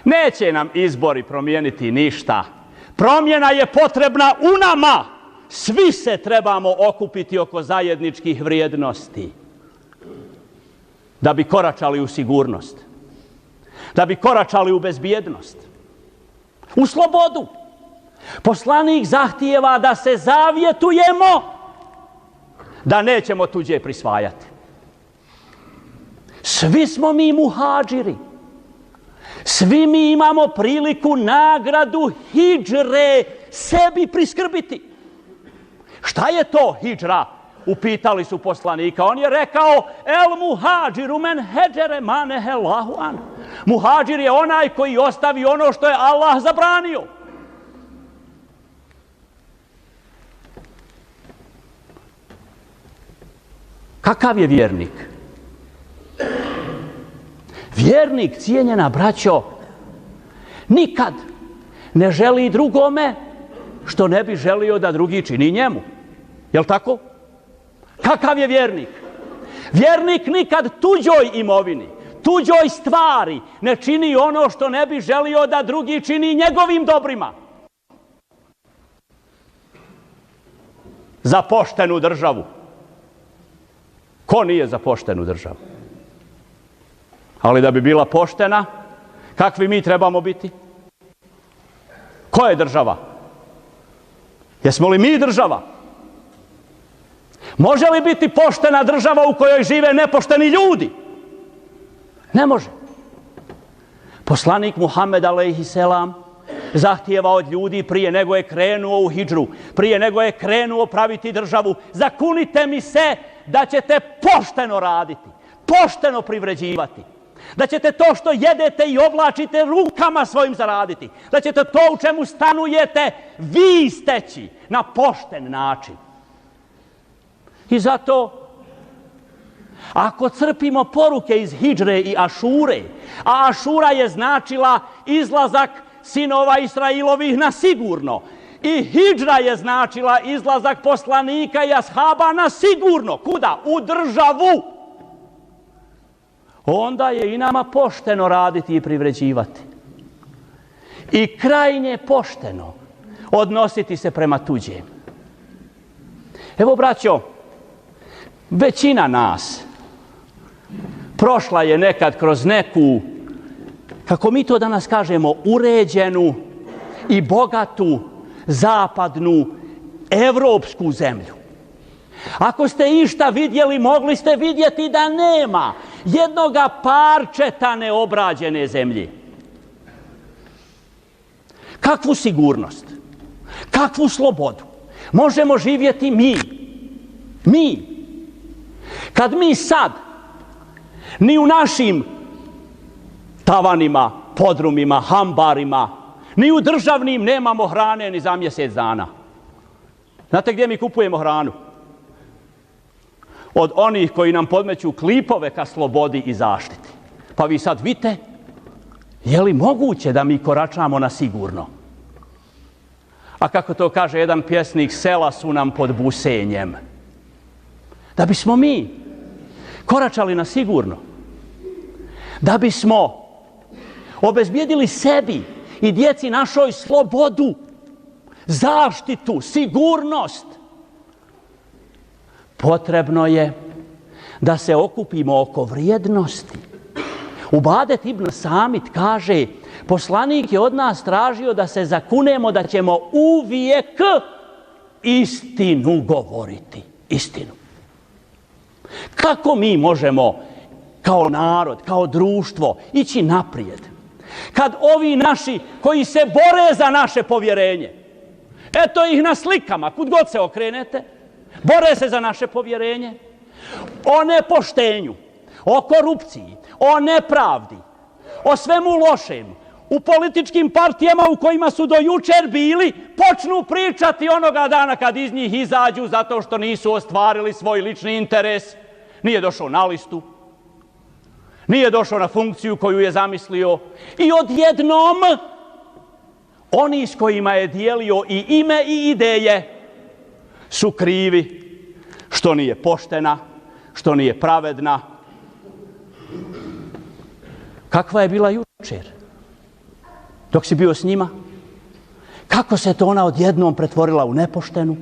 Neće nam izbori promijeniti ništa. Promjena je potrebna u nama. Svi se trebamo okupiti oko zajedničkih vrijednosti da bi koračali u sigurnost, da bi koračali u bezbjednost, u slobodu. Poslanik zahtijeva da se zavjetujemo da nećemo tuđe prisvajati. Svi smo mi muhadžiri. Svi mi imamo priliku nagradu hidžre sebi priskrbiti. Šta je to hidžra? Upitali su poslanika. On je rekao: El muhađiru men heđere manehe Allahu an. Muhađir je onaj koji ostavi ono što je Allah zabranio. Kakav je vjernik? Vjernik, cijenjena braćo, nikad ne želi drugome što ne bi želio da drugi čini njemu. Jel' tako? Kakav je vjernik? Vjernik nikad tuđoj imovini, tuđoj stvari ne čini ono što ne bi želio da drugi čini njegovim dobrima. Za poštenu državu. Ko nije za poštenu državu? Ali da bi bila poštena, kakvi mi trebamo biti? Ko je država? Jesmo li mi država? Može li biti poštena država u kojoj žive nepošteni ljudi? Ne može. Poslanik Muhammed alejhiselam zahtijeva od ljudi prije nego je krenuo u hidžru, prije nego je krenuo praviti državu: zakunite mi se da ćete pošteno raditi, pošteno privređivati, da ćete to što jedete i oblačite rukama svojim zaraditi, da ćete to u čemu stanujete vi steći na pošten način. I zato, ako crpimo poruke iz hidžre i ašure, a ašura je značila izlazak sinova Israilovih na sigurno, i hidžra je značila izlazak poslanika i ashaba na sigurno. Kuda? U državu. Onda je i nama pošteno raditi i privređivati. I krajnje pošteno odnositi se prema tuđem. Evo, braćo, većina nas prošla je nekad kroz neku, kako mi to danas kažemo, uređenu i bogatu zapadnu evropsku zemlju. Ako ste išta vidjeli, mogli ste vidjeti da nema jednoga parčeta neobrađene zemlje. Kakvu sigurnost, kakvu slobodu možemo živjeti mi? Mi. Kad mi sad ni u našim tavanima, podrumima, hambarima, ni u državnim nemamo hrane ni za mjesec dana. Znate gdje mi kupujemo hranu? Od onih koji nam podmeću klipove ka slobodi i zaštiti. Pa vi sad vidite, je li moguće da mi koračamo na sigurno? A kako to kaže jedan pjesnik, sela su nam pod busenjem. Da bismo mi koračali na sigurno, da bismo obezbijedili sebi i djeci našoj slobodu, zaštitu, sigurnost, potrebno je da se okupimo oko vrijednosti. Ubadet ibn Samit kaže: poslanik je od nas tražio da se zakunemo da ćemo uvijek istinu govoriti. Istinu. Kako mi možemo kao narod, kao društvo ići naprijed kad ovi naši koji se bore za naše povjerenje, eto ih na slikama, kud god se okrenete, bore se za naše povjerenje, o nepoštenju, o korupciji, o nepravdi, o svemu lošem, u političkim partijama u kojima su do jučer bili, počnu pričati onoga dana kad iz njih izađu zato što nisu ostvarili svoj lični interes. Nije došao na listu, nije došao na funkciju koju je zamislio i odjednom oni s kojima je dijelio i ime i ideje su krivi što nije poštena, što nije pravedna. Kakva je bila jučer? dok si bio s njima? Kako se to ona odjednom pretvorila u nepoštenu?